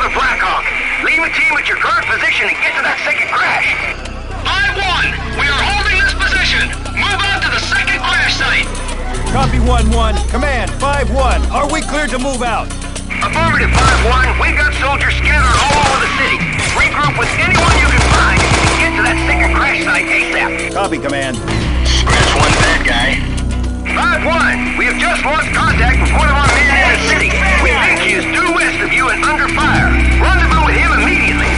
another Blackhawk. Leave a team at your current position and get to that second crash. 5-1, we are holding this position. Move out to the second crash site. Copy 1-1. Command, 5-1. Are we cleared to move out? Affirmative, 5-1. We've got soldiers scattered all over the city. Regroup with anyone you can find and get to that second crash site ASAP. Copy, Command. Scratch one bad guy. 5-1, we have just lost contact with one of our men in the city. We think he is due west of you and under fire. Rendezvous with him immediately.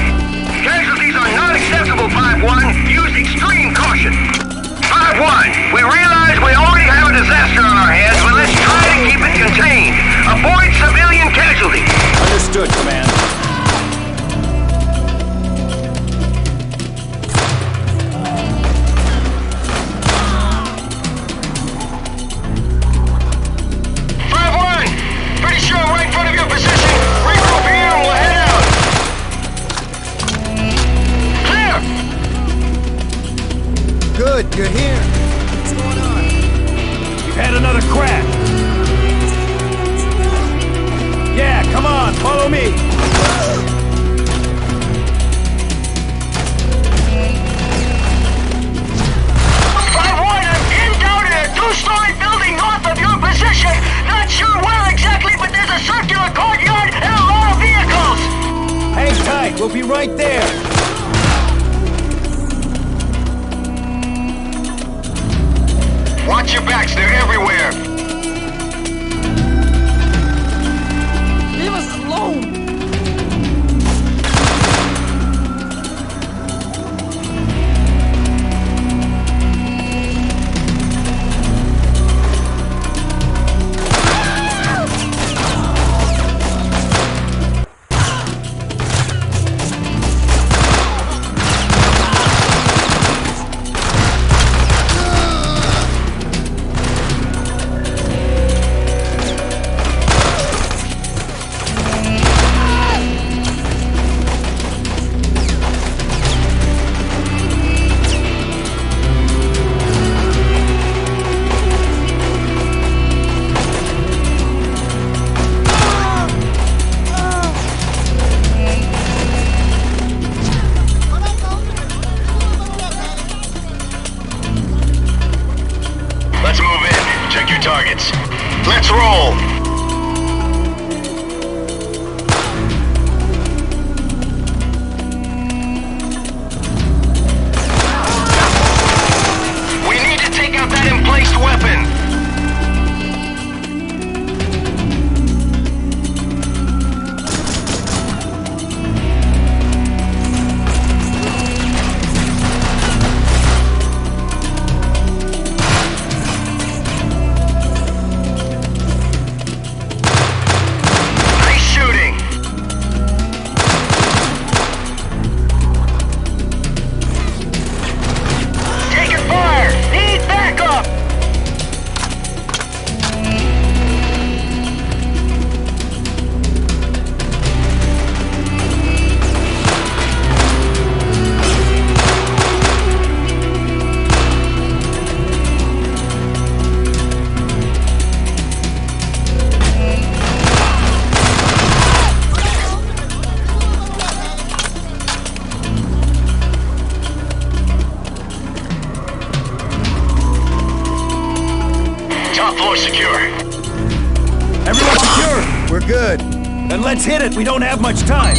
Casualties are not acceptable, 5-1. Use extreme caution. 5-1, we realize we already have a disaster on our hands, but let's try to keep it contained. Avoid civilian casualties. Understood, Command. Good, you're here. What's going on? We've had another crash. Yeah, come on, follow me. 5-1, I'm pinned down in a two-story building north of your position. Not sure where exactly, but there's a circular courtyard and a lot of vehicles. Hang tight, we'll be right there. Watch your backs, they're everywhere. Leave us alone! Let's move in. Check your targets. Let's roll! We need to take out that emplaced weapon! Top floor secure. Everyone secure! We're good. Then let's hit it, we don't have much time.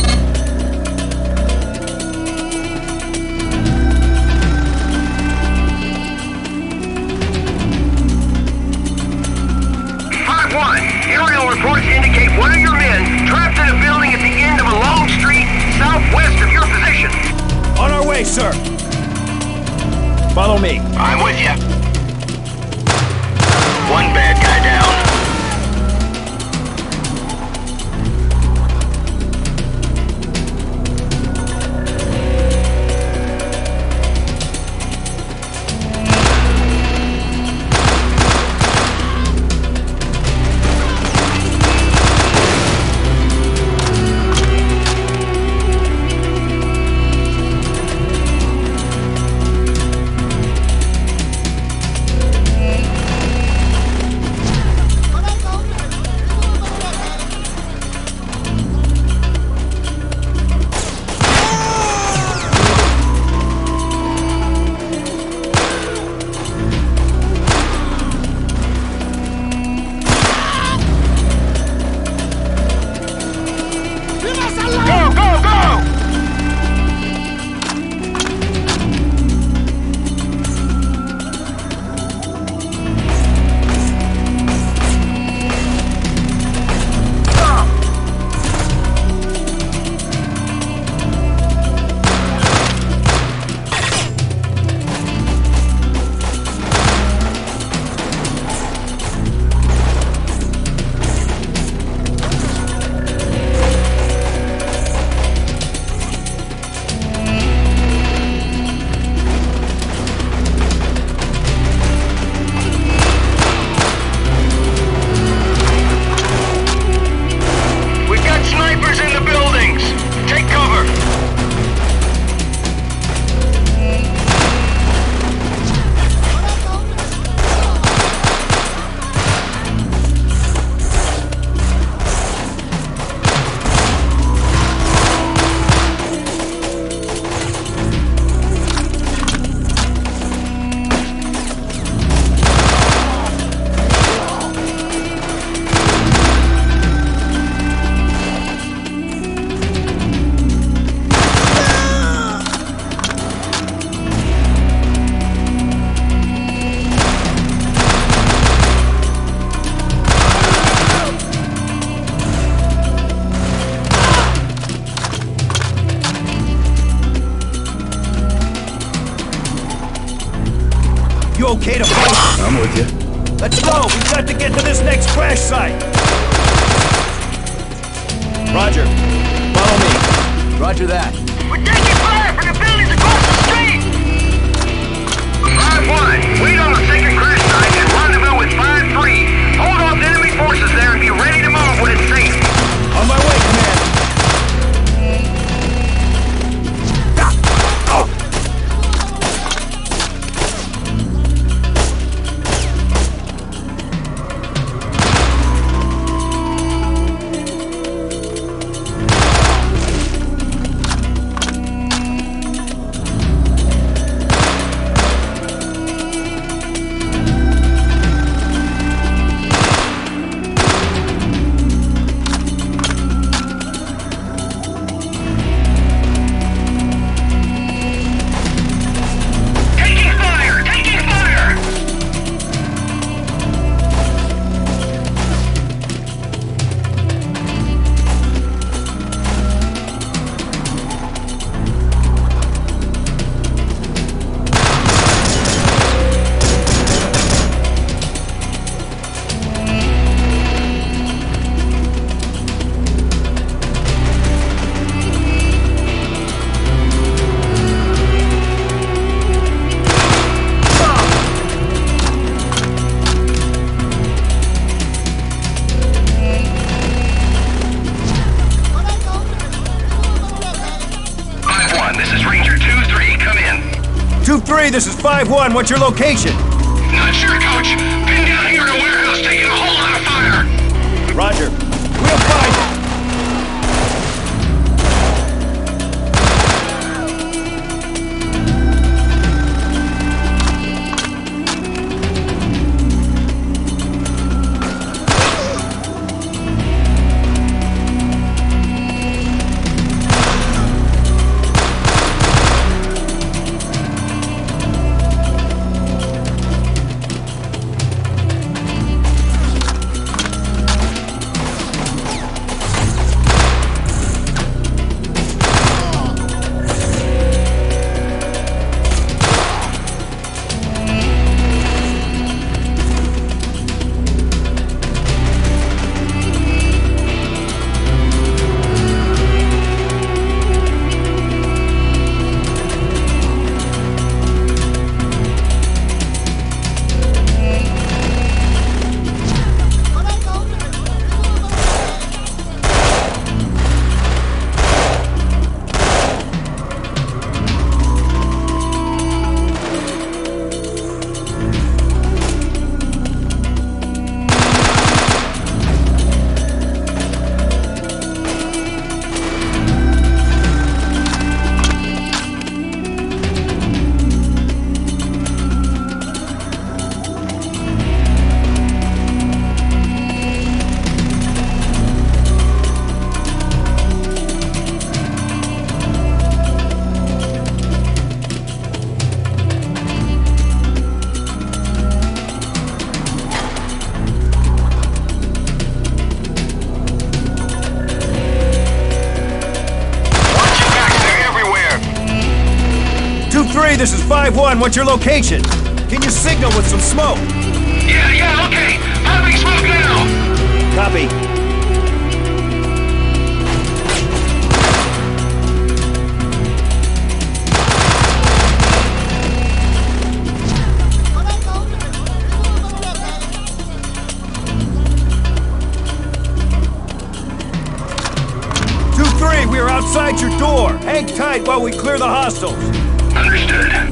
Aerial reports indicate one of your men trapped in a building at the end of a long street southwest of your position. On our way, sir. Follow me. I'm with you. One bad guy down. okay to fight? I'm with you. Let's go! We've got to get to this next crash site! Roger. Follow me. Roger that. We're taking fire from the buildings across the street! 5-1, wait on the second crash site and rendezvous with 5-3. Hold off enemy forces there and be ready to move when it's safe. On my way, Command! This is 5-1. What's your location? Not sure, Coach. Been down here in a warehouse taking a whole lot of fire. Roger. We'll find it. This is 5-1. What's your location? Can you signal with some smoke? Yeah, okay. Having smoke now. Copy. We are outside your door. Hang tight while we clear the hostiles. Understood.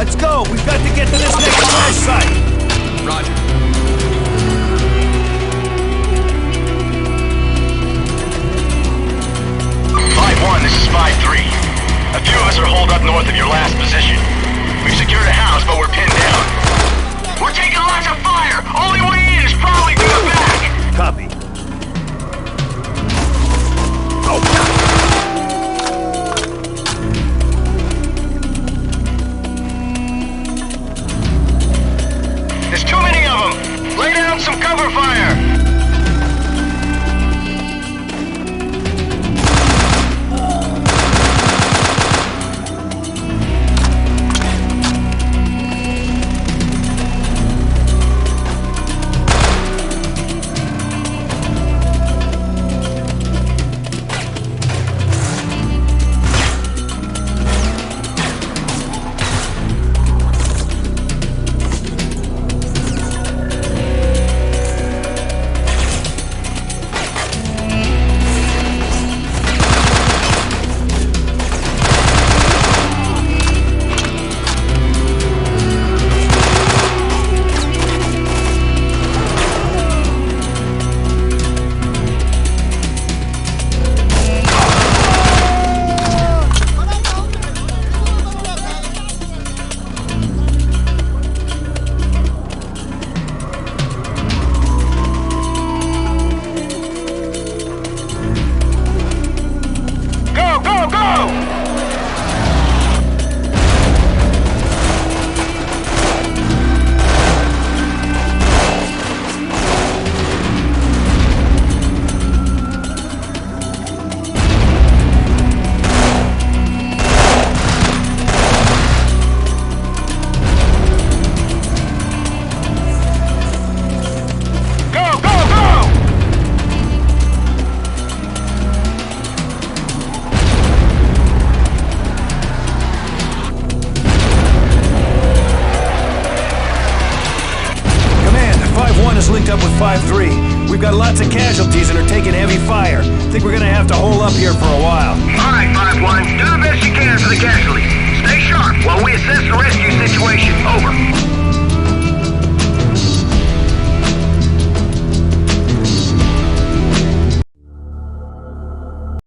Let's go! We've got to get to this next crash site! Roger. This is 5-3. A few of us are holed up north of your last position. We've secured a house, but we're pinned down. We're taking lots of fire! Only way in is probably through the back! Copy. Oh! There's too many of them! Lay down some cover fire! Linked up with 5-3. We've got lots of casualties and are taking heavy fire. Think we're gonna have to hole up here for a while. Alright, 5-1. Do the best you can for the casualties. Stay sharp while we assess the rescue situation. Over.